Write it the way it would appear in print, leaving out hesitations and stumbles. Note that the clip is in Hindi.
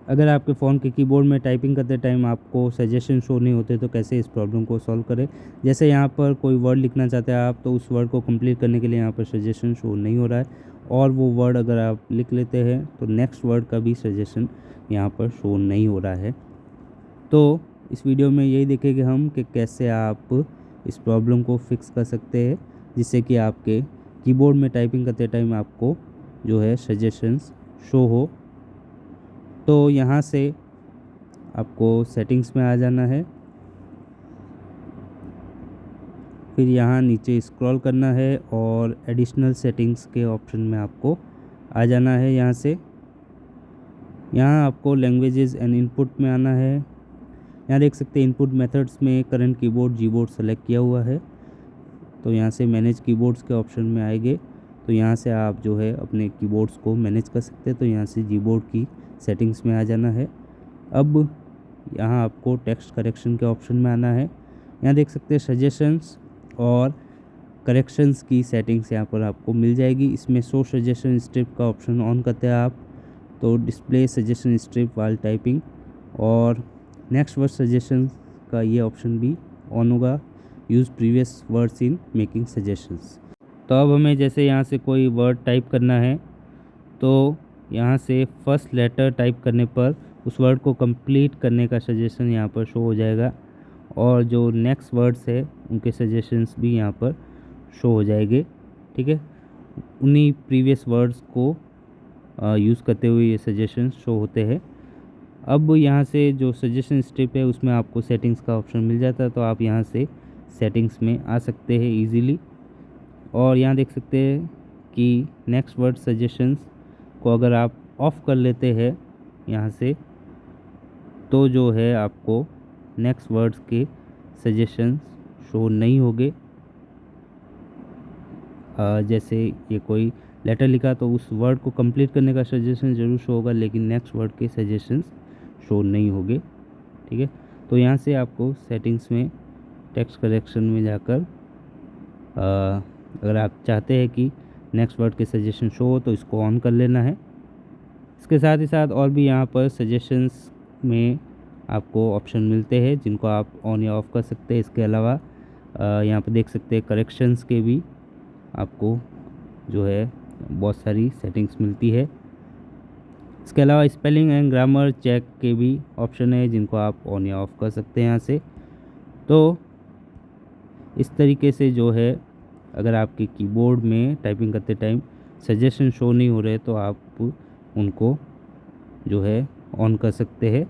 अगर आपके फ़ोन के कीबोर्ड में टाइपिंग करते टाइम आपको सजेशन शो नहीं होते तो कैसे इस प्रॉब्लम को सॉल्व करें। जैसे यहाँ पर कोई वर्ड लिखना चाहते हैं आप, तो उस वर्ड को कंप्लीट करने के लिए यहाँ पर सजेशन शो नहीं हो रहा है, और वो वर्ड अगर आप लिख लेते हैं तो नेक्स्ट वर्ड का भी सजेशन यहाँ पर शो नहीं हो रहा है। तो इस वीडियो में यही देखेंगे हम कि कैसे आप इस प्रॉब्लम को फिक्स कर सकते हैं, जिससे कि आपके कीबोर्ड में टाइपिंग करते टाइम आपको जो है सजेशंस शो हो। तो यहाँ से आपको सेटिंग्स में आ जाना है, फिर यहाँ नीचे स्क्रॉल करना है और एडिशनल सेटिंग्स के ऑप्शन में आपको आ जाना है। यहाँ आपको लैंग्वेजेस एंड इनपुट में आना है। यहाँ देख सकते हैं इनपुट मेथड्स में करंट कीबोर्ड जीबोर्ड सेलेक्ट किया हुआ है, तो यहाँ से मैनेज कीबोर्ड्स के ऑप्शन में आएंगे, तो यहाँ से आप जो है अपने कीबोर्ड्स को मैनेज कर सकते हैं। तो यहाँ से जीबोर्ड की सेटिंग्स में आ जाना है। अब यहाँ आपको टेक्स्ट करेक्शन के ऑप्शन में आना है। यहाँ देख सकते हैं सजेशंस और करेक्शंस की सेटिंग्स यहाँ पर आपको मिल जाएगी। इसमें शो सजेशन स्ट्रिप का ऑप्शन ऑन करते हैं आप, तो display suggestion strip while typing और नेक्स्ट वर्ड सजेशन का ये ऑप्शन भी ऑन होगा। Use previous words in making suggestions. तो अब हमें जैसे यहाँ से कोई वर्ड टाइप करना है, तो यहाँ से फर्स्ट लेटर टाइप करने पर उस वर्ड को कंप्लीट करने का सजेशन यहाँ पर शो हो जाएगा, और जो नेक्स्ट वर्ड्स है उनके सजेशंस भी यहाँ पर शो हो जाएंगे। ठीक है, उन्हीं प्रीवियस वर्ड्स को यूज़ करते हुए ये सजेशंस शो होते हैं। अब यहाँ से जो सजेशन स्ट्रिप है उसमें आपको सेटिंग्स का ऑप्शन मिल जाता है, तो आप यहाँ से सेटिंग्स में आ सकते हैं इजीली। और यहाँ देख सकते हैं कि नेक्स्ट वर्ड सजेशंस को अगर आप ऑफ़ कर लेते हैं यहाँ से, तो जो है आपको नेक्स्ट वर्ड्स के सजेशंस शो नहीं होंगे। जैसे ये कोई लेटर लिखा तो उस वर्ड को कंप्लीट करने का सजेशन ज़रूर शो होगा, लेकिन नेक्स्ट वर्ड के सजेशंस शो नहीं होंगे। ठीक है, तो यहाँ से आपको सेटिंग्स में टेक्स्ट करेक्शन में जाकर अगर आप चाहते हैं कि नेक्स्ट वर्ड के सजेशन शो हो तो इसको ऑन कर लेना है। इसके साथ ही साथ और भी यहाँ पर सजेशंस में आपको ऑप्शन मिलते हैं जिनको आप ऑन या ऑफ़ कर सकते हैं। इसके अलावा यहाँ पर देख सकते हैं करेक्शंस के भी आपको जो है बहुत सारी सेटिंग्स मिलती है। इसके अलावा स्पेलिंग एंड ग्रामर चेक के भी ऑप्शन है जिनको आप ऑन या ऑफ़ कर सकते हैं यहाँ से। तो इस तरीके से जो है अगर आपके कीबोर्ड में टाइपिंग करते टाइम सजेशन शो नहीं हो रहे तो आप उनको जो है ऑन कर सकते हैं।